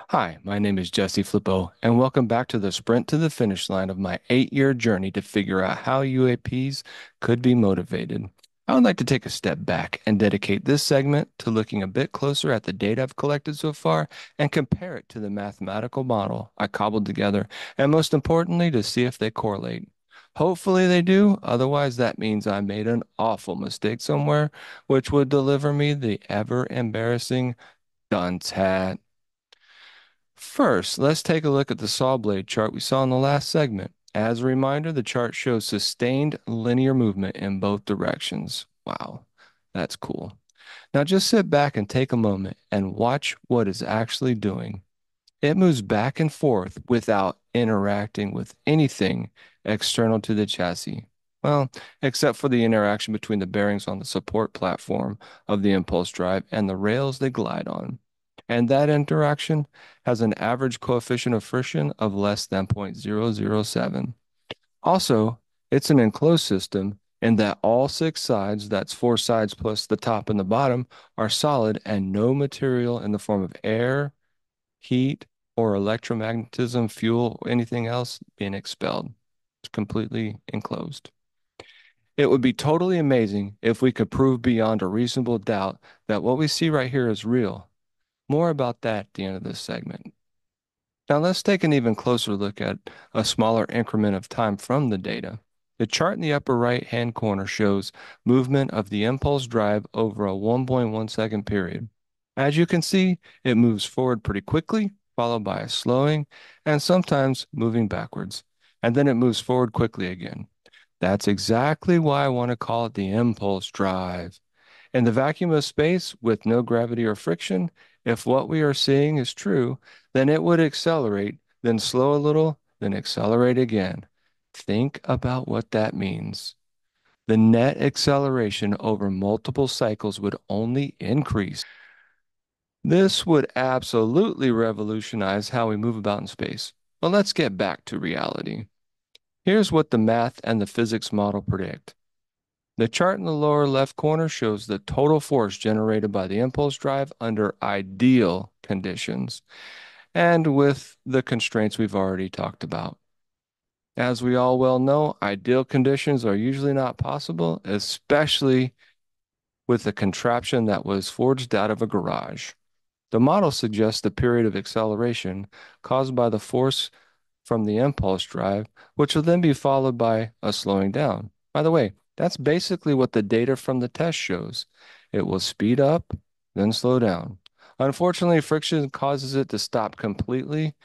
Hi, my name is Jesse Flippo, and welcome back to the sprint to the finish line of my 8-year journey to figure out how UAPs could be motivated. I would like to take a step back and dedicate this segment to looking a bit closer at the data I've collected so far and compare it to the mathematical model I cobbled together, and most importantly, to see if they correlate. Hopefully they do, otherwise that means I made an awful mistake somewhere, which would deliver me the ever embarrassing dunce hat. First, let's take a look at the saw blade chart we saw in the last segment. As a reminder, the chart shows sustained linear movement in both directions. Wow, that's cool. Now just sit back and take a moment and watch what it's actually doing. It moves back and forth without interacting with anything external to the chassis. Well, except for the interaction between the bearings on the support platform of the impulse drive and the rails they glide on. And that interaction has an average coefficient of friction of less than 0.007. Also, it's an enclosed system in that all six sides, that's four sides plus the top and the bottom, are solid and no material in the form of air, heat, or electromagnetism, fuel, or anything else being expelled. It's completely enclosed. It would be totally amazing if we could prove beyond a reasonable doubt that what we see right here is real. More about that at the end of this segment. Now let's take an even closer look at a smaller increment of time from the data. The chart in the upper right-hand corner shows movement of the impulse drive over a 1.1 second period. As you can see, it moves forward pretty quickly, followed by a slowing, and sometimes moving backwards. And then it moves forward quickly again. That's exactly why I want to call it the impulse drive. In the vacuum of space with no gravity or friction, if what we are seeing is true, then it would accelerate, then slow a little, then accelerate again. Think about what that means. The net acceleration over multiple cycles would only increase. This would absolutely revolutionize how we move about in space. But let's get back to reality. Here's what the math and the physics model predict. The chart in the lower left corner shows the total force generated by the impulse drive under ideal conditions and with the constraints we've already talked about. As we all well know, ideal conditions are usually not possible, especially with a contraption that was forged out of a garage. The model suggests a period of acceleration caused by the force from the impulse drive, which will then be followed by a slowing down. By the way, that's basically what the data from the test shows. It will speed up, then slow down. Unfortunately, friction causes it to stop completely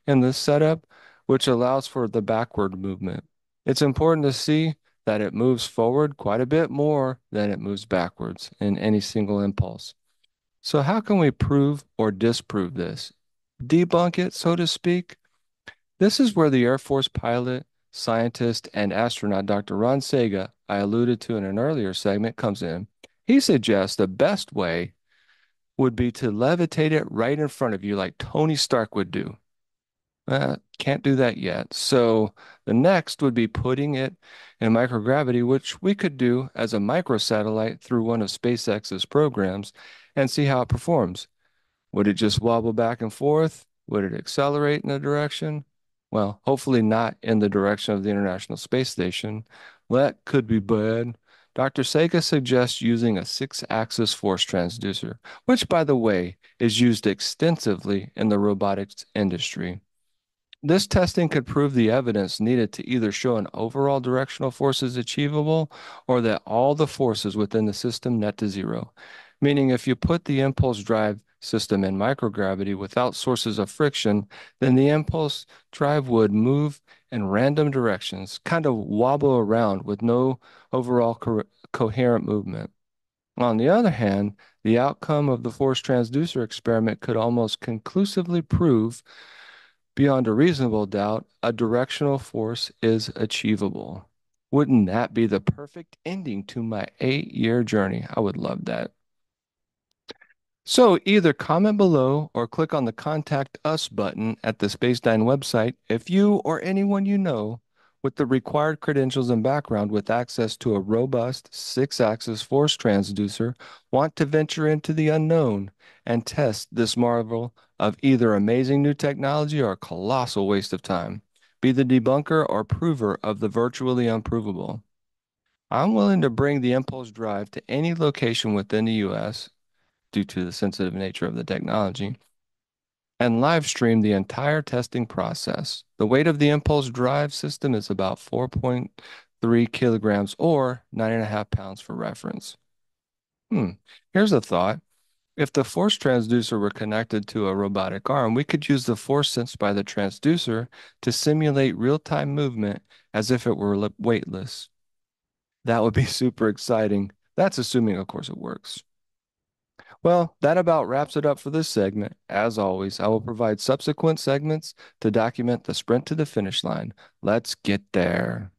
in this setup, which allows for the backward movement. It's important to see that it moves forward quite a bit more than it moves backwards in any single impulse. So how can we prove or disprove this? Debunk it, so to speak? This is where the Air Force pilot, scientist, and astronaut Dr. Ron Sega, I alluded to in an earlier segment, comes in. He suggests the best way would be to levitate it right in front of you like Tony Stark would do. Can't do that yet. So the next would be putting it in microgravity, which we could do as a microsatellite through one of SpaceX's programs and see how it performs. Would it just wobble back and forth? Would it accelerate in a direction? Well, hopefully not in the direction of the International Space Station. That could be bad. Dr. Sega suggests using a six-axis force transducer, which, by the way, is used extensively in the robotics industry. This testing could prove the evidence needed to either show an overall directional force is achievable or that all the forces within the system net to zero. Meaning, if you put the impulse drive system in microgravity without sources of friction, then the impulse drive would move in random directions, kind of wobble around with no overall coherent movement. On the other hand, the outcome of the force transducer experiment could almost conclusively prove beyond a reasonable doubt, a directional force is achievable. Wouldn't that be the perfect ending to my 8-year journey? I would love that. So either comment below or click on the Contact Us button at the Space9 website if you or anyone you know with the required credentials and background with access to a robust six-axis force transducer, want to venture into the unknown and test this marvel of either amazing new technology or a colossal waste of time. Be the debunker or prover of the virtually unprovable. I'm willing to bring the impulse drive to any location within the US due to the sensitive nature of the technology and live stream the entire testing process. The weight of the impulse drive system is about 4.3 kilograms or 9.5 pounds for reference. Hmm. Here's a thought. If the force transducer were connected to a robotic arm, we could use the force sensed by the transducer to simulate real-time movement as if it were weightless. That would be super exciting. That's assuming, of course, it works. Well, that about wraps it up for this segment. As always, I will provide subsequent segments to document the sprint to the finish line. Let's get there.